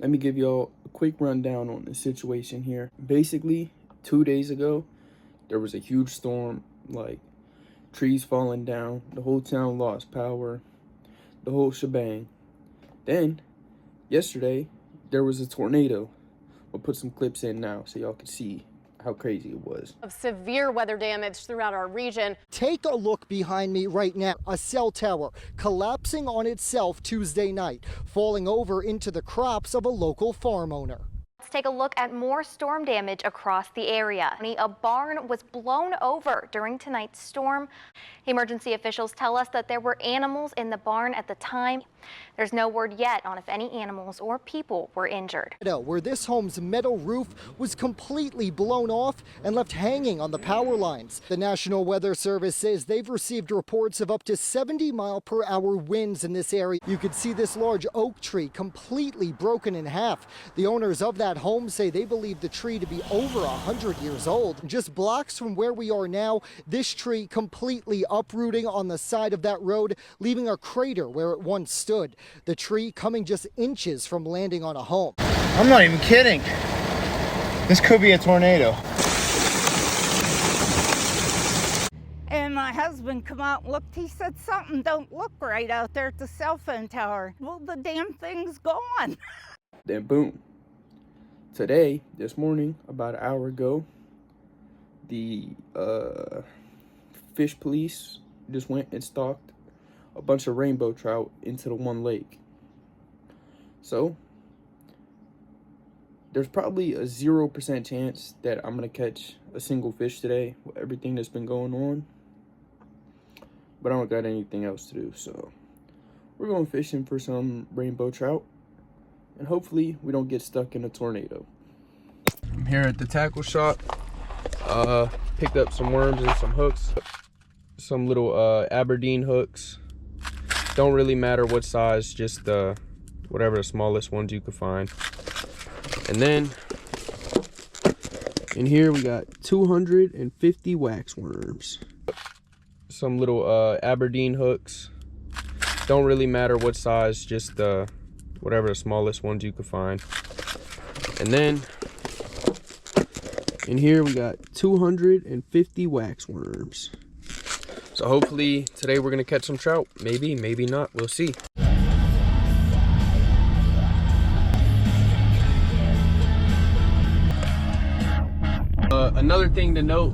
let me give y'all a quick rundown on the situation here. Basically, 2 days ago, there was a huge storm, like trees falling down, the whole town lost power, the whole shebang. Then, yesterday, there was a tornado. We'll put some clips in now so y'all can see how crazy it was. Of severe weather damage throughout our region. Take a look behind me right now. A cell tower collapsing on itself Tuesday night, falling over into the crops of a local farm owner. Let's take a look at more storm damage across the area. A barn was blown over during tonight's storm. Emergency officials tell us that there were animals in the barn at the time. There's no word yet on if any animals or people were injured. Where this home's metal roof was completely blown off and left hanging on the power lines. The National Weather Service says they've received reports of up to 70-mile-per-hour winds in this area. You could see this large oak tree completely broken in half. The owners of that home say they believe the tree to be over 100 years old. Just blocks from where we are now, this tree completely uprooting on the side of that road, leaving a crater where it once stood. The tree coming just inches from landing on a home. I'm not even kidding. This could be a tornado. And my husband come out and looked. He said something don't look right out there at the cell phone tower. Well, the damn thing's gone. Then boom. Today, this morning, about an hour ago, the fish police just went and stalked a bunch of rainbow trout into the one lake. So, there's probably a 0% chance that I'm going to catch a single fish today with everything that's been going on. But I don't got anything else to do, so we're going fishing for some rainbow trout. And hopefully we don't get stuck in a tornado. I'm here at the tackle shop. Picked up some worms and some hooks. Some little Aberdeen hooks. Don't really matter what size, just whatever the smallest ones you could find. And then in here we got 250 wax worms. Some little Aberdeen hooks. Don't really matter what size, just whatever the smallest ones you could find. And then in here we got 250 wax worms. So hopefully today we're gonna catch some trout. Maybe, maybe not, we'll see. Another thing to note,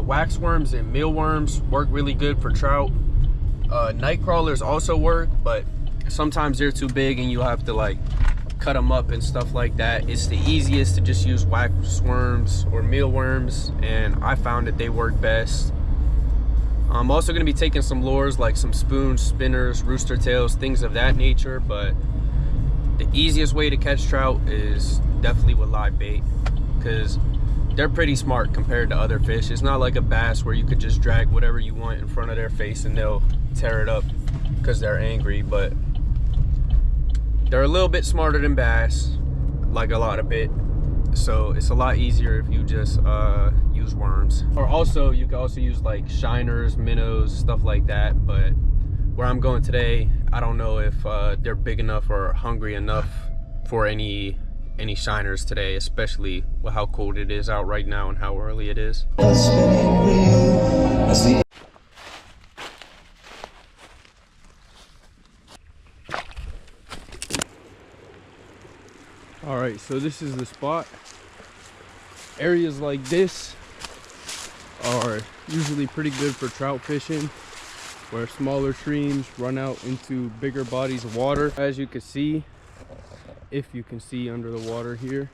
wax worms and mealworms work really good for trout. Night crawlers also work, but sometimes they're too big and you have to like cut them up and stuff like that. It's the easiest to just use wax worms or mealworms, and I found that they work best. I'm also going to be taking some lures like some spoons, spinners, rooster tails, things of that nature, but the easiest way to catch trout is definitely with live bait, because they're pretty smart compared to other fish. It's not like a bass where you could just drag whatever you want in front of their face and they'll tear it up because they're angry, but they're a little bit smarter than bass, like a lot of bit. So it's a lot easier if you just use worms. Or also, you can also use like shiners, minnows, stuff like that. But where I'm going today, I don't know if they're big enough or hungry enough for any shiners today, especially with how cold it is out right now and how early it is. All right, so this is the spot. Areas like this are usually pretty good for trout fishing, where smaller streams run out into bigger bodies of water. As you can see, if you can see under the water here,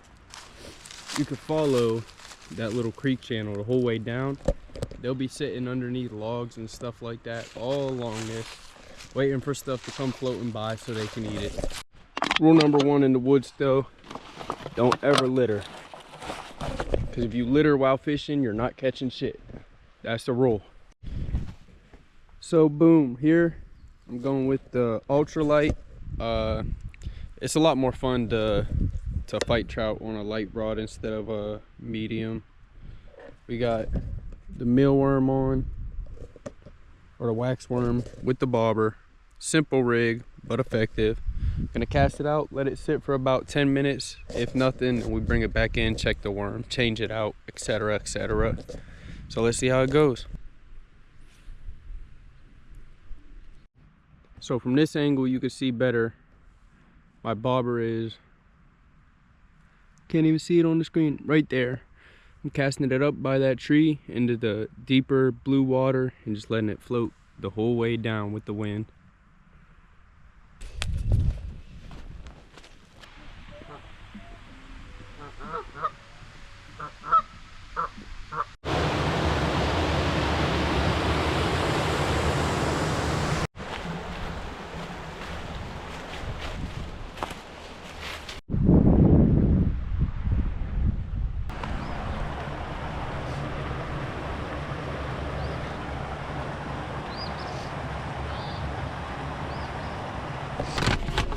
you can follow that little creek channel the whole way down. They'll be sitting underneath logs and stuff like that all along this, waiting for stuff to come floating by so they can eat it. Rule number one in the woods though, don't ever litter. Because if you litter while fishing, you're not catching shit. That's the rule. So boom, here I'm going with the ultralight. It's a lot more fun to fight trout on a light rod instead of a medium. We got the mealworm on, or the wax worm with the bobber. Simple rig, but effective. Gonna cast it out, let it sit for about 10 minutes. If nothing, we bring it back in, check the worm, change it out, etc., etc. So let's see how it goes. So from this angle, you can see better. My bobber is, can't even see it on the screen, right there. I'm casting it up by that tree into the deeper blue water and just letting it float the whole way down with the wind.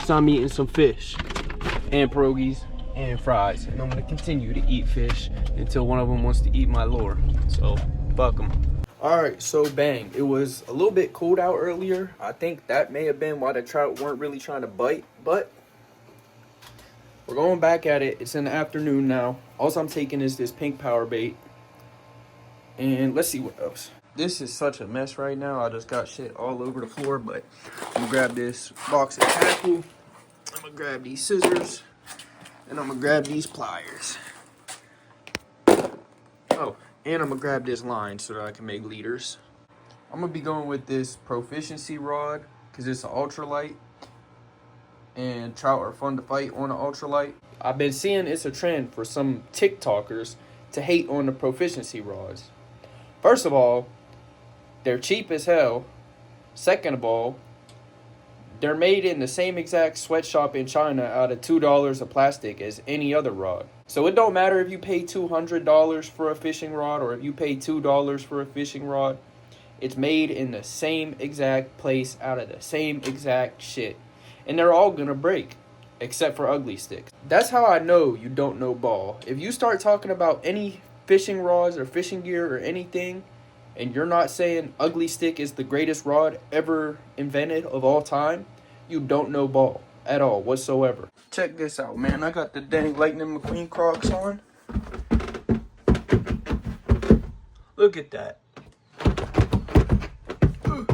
So I'm eating some fish and pierogies and fries, and I'm gonna continue to eat fish until one of them wants to eat my lure. So fuck them. All right, so bang, it was a little bit cold out earlier. I think that may have been why the trout weren't really trying to bite, but we're going back at it. It's in the afternoon now. All I'm taking is this pink power bait, and let's see what else. This is such a mess right now. I just got shit all over the floor, but I'm gonna grab this box of tackle. I'm gonna grab these scissors, and I'm gonna grab these pliers. Oh, and I'm gonna grab this line so that I can make leaders. I'm gonna be going with this Proficiency rod because it's an ultralight, and trout are fun to fight on an ultralight. I've been seeing it's a trend for some TikTokers to hate on the Proficiency rods. First of all, they're cheap as hell. Second of all, they're made in the same exact sweatshop in China out of $2 of plastic as any other rod. So it don't matter if you pay $200 for a fishing rod or if you pay $2 for a fishing rod. It's made in the same exact place out of the same exact shit. And they're all gonna break, except for ugly sticks. That's how I know you don't know ball. If you start talking about any fishing rods or fishing gear or anything, and you're not saying ugly stick is the greatest rod ever invented of all time, you don't know ball at all whatsoever. Check this out, man. I got the dang Lightning McQueen Crocs on. Look at that. Come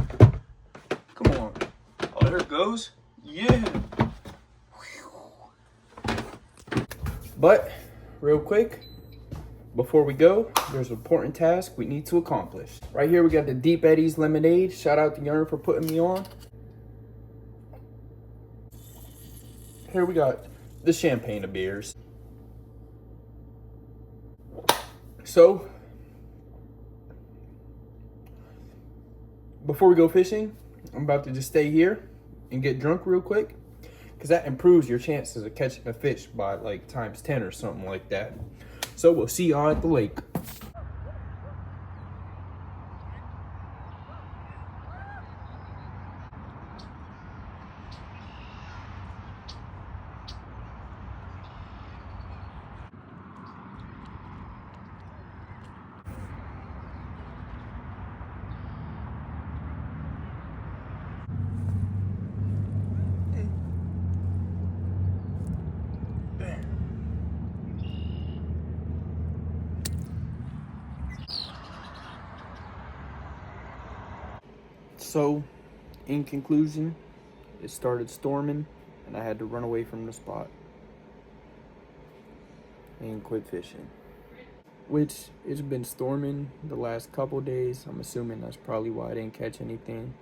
on. Oh, there it goes. Yeah. But, real quick, before we go, there's an important task we need to accomplish. Right here, we got the Deep Eddies lemonade. Shout out to Yearn for putting me on. Here we got the champagne of beers. So, before we go fishing, I'm about to just stay here and get drunk real quick, because that improves your chances of catching a fish by like times 10 or something like that. So we'll see y'all at the lake. So, in conclusion, it started storming and I had to run away from the spot and quit fishing. Which, it's been storming the last couple days. I'm assuming that's probably why I didn't catch anything.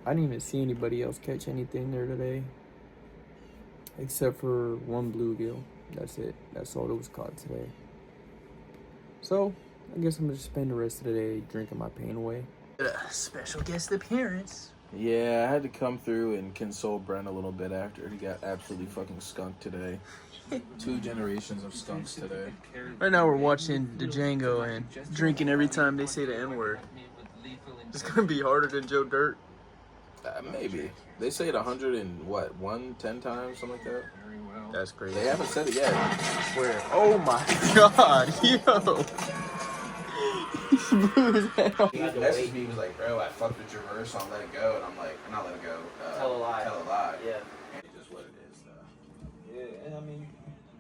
I didn't even see anybody else catch anything there today, except for one bluegill. That's it. That's all that was caught today. So, I guess I'm gonna just spend the rest of the day drinking my pain away. Special guest appearance. Yeah, I had to come through and console Brent a little bit after he got absolutely fucking skunked today. 2 generations of skunks today. Right now we're watching the Django and drinking every time they say the N-word. It's gonna be harder than Joe Dirt. Maybe. They say it 110 times, something like that. That's crazy. They haven't said it yet. Where? Oh my god, yo. blue as hell. He messaged me, he was like, bro, I fucked with your verse on Let It Go. And I'm like, not Let It Go. Tell a Lie. Tell a Lie. Yeah. And it's just what it is, though. Yeah, and I mean,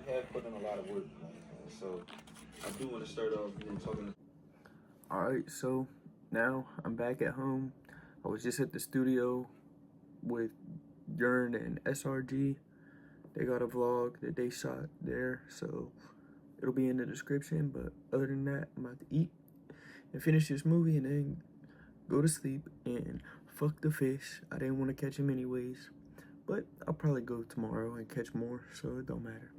you have put in a lot of work, man. So I do want to start off talking. Alright, so now I'm back at home. I was just at the studio with Yearn and SRG. They got a vlog that they shot there, so it'll be in the description. But other than that, I'm about to eat and finish this movie and then go to sleep and fuck the fish. I didn't want to catch him anyways, but I'll probably go tomorrow and catch more, so it don't matter.